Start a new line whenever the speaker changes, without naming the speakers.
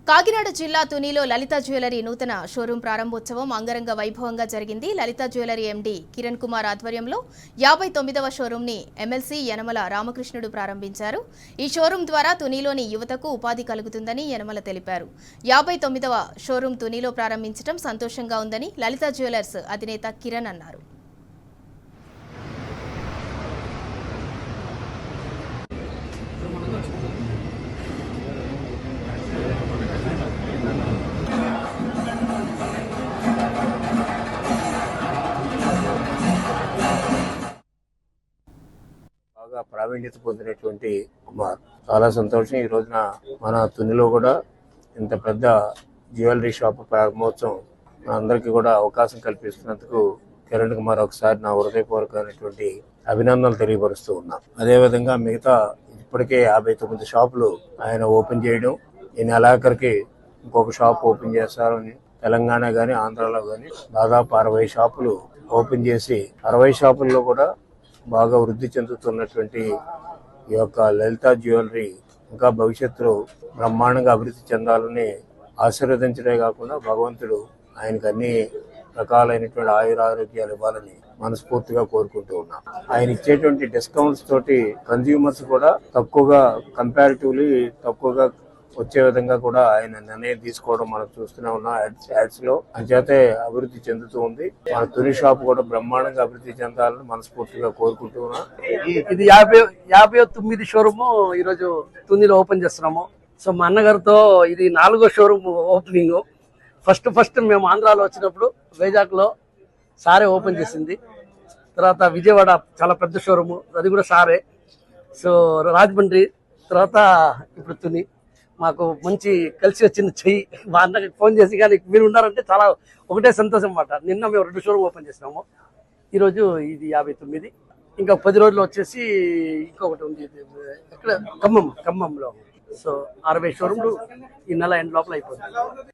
కాకినాడ జిల్లా తునిలో లలిత జ్యువెలరీ నూతన షోరూం ప్రారంభోత్సవం అంగరంగ వైభవంగా జరిగింది. లలిత జ్యువెలరీ ఎండీ కిరణ్ కుమార్ ఆధ్వర్యంలో 59వ షోరూంని ఎమ్మెల్సీ యనమల రామకృష్ణుడు ప్రారంభించారు. ఈ షోరూం ద్వారా తునిలోని యువతకు ఉపాధి కలుగుతుందని యనమల తెలిపారు. 59వ షోరూం తునిలో ప్రారంభించడం సంతోషంగా ఉందని లలిత జ్యువెలర్స్ అధినేత కిరణ్ అన్నారు.
బాగా ప్రావీణ్యత పొందినటువంటి కుమార్ చాలా సంతోషం. ఈ రోజున మన తునిలో కూడా ఇంత పెద్ద జ్యువెలరీ షాప్ ప్రారంభోత్సవం అందరికీ కూడా అవకాశం కల్పిస్తున్నందుకు కిరణ్ కుమార్ ఒకసారి నా హృదయపూర్వకమైనటువంటి అభినందనలు తెలియపరుస్తూ ఉన్నాం. అదేవిధంగా మిగతా ఇప్పటికే 59 షాపులు ఆయన ఓపెన్ చేయడం, ఈ నెలాఖరికి ఇంకొక షాప్ ఓపెన్ చేస్తారని తెలంగాణ కానీ ఆంధ్రాలో కానీ దాదాపు 60 షాపులు ఓపెన్ చేసి 60 షాపుల్లో కూడా బాగా వృద్ధి చెందుతున్నటువంటి ఈ యొక్క లలిత జ్యువెలరీ ఇంకా భవిష్యత్తులో బ్రహ్మాండంగా అభివృద్ధి చెందాలని ఆశీర్వదించడే కాకుండా భగవంతుడు ఆయనకు అన్ని రకాలైనటువంటి ఆయురారోగ్యాలు ఇవ్వాలని మనస్ఫూర్తిగా కోరుకుంటూ ఉన్నాం. ఆయన ఇచ్చేటువంటి డిస్కౌంట్స్ తోటి కన్స్యూమర్స్ కూడా కంపారిటివ్లీ తక్కువగా వచ్చే విధంగా కూడా ఆయన నిర్ణయం తీసుకోవడం మనం చూస్తూనే ఉన్నాం యాడ్స్ లో. అంచేతే అభివృద్ధి చెందుతూ ఉంది. మన తుని షాప్ కూడా బ్రహ్మాండంగా అభివృద్ధి చెందాలని మనస్ఫూర్తిగా కోరుకుంటూ ఉన్నాం.
ఇది 59 షోరూమ్ ఈరోజు తునిలో ఓపెన్ చేస్తున్నాము. సో మా అన్నగారితో ఇది 4వ షోరూమ్ ఓపెనింగ్. ఫస్ట్ మేము ఆంధ్రాలో వచ్చినప్పుడు వైజాగ్ లో సారే ఓపెన్ చేసింది. తర్వాత విజయవాడ చాలా పెద్ద షోరూమ్, అది కూడా సారే. సో రాజమండ్రి, తర్వాత ఇప్పుడు తుని. మాకు మంచి కలిసి వచ్చింది చెయ్యి. మా అన్నకి ఫోన్ చేసి కానీ మీరు ఉన్నారంటే చాలా ఒకటే సంతోషం అన్నమాట. నిన్న మేము 2 షోరూమ్ ఓపెన్ చేసినాము. ఈరోజు ఇది 59. ఇంకా 10 రోజులు వచ్చేసి ఇంకొకటి ఉంది ఇక్కడ ఖమ్మంలో. సో 60 షోరూమ్లు ఈ నెల ఎండ్ లోపల అయిపోతుంది.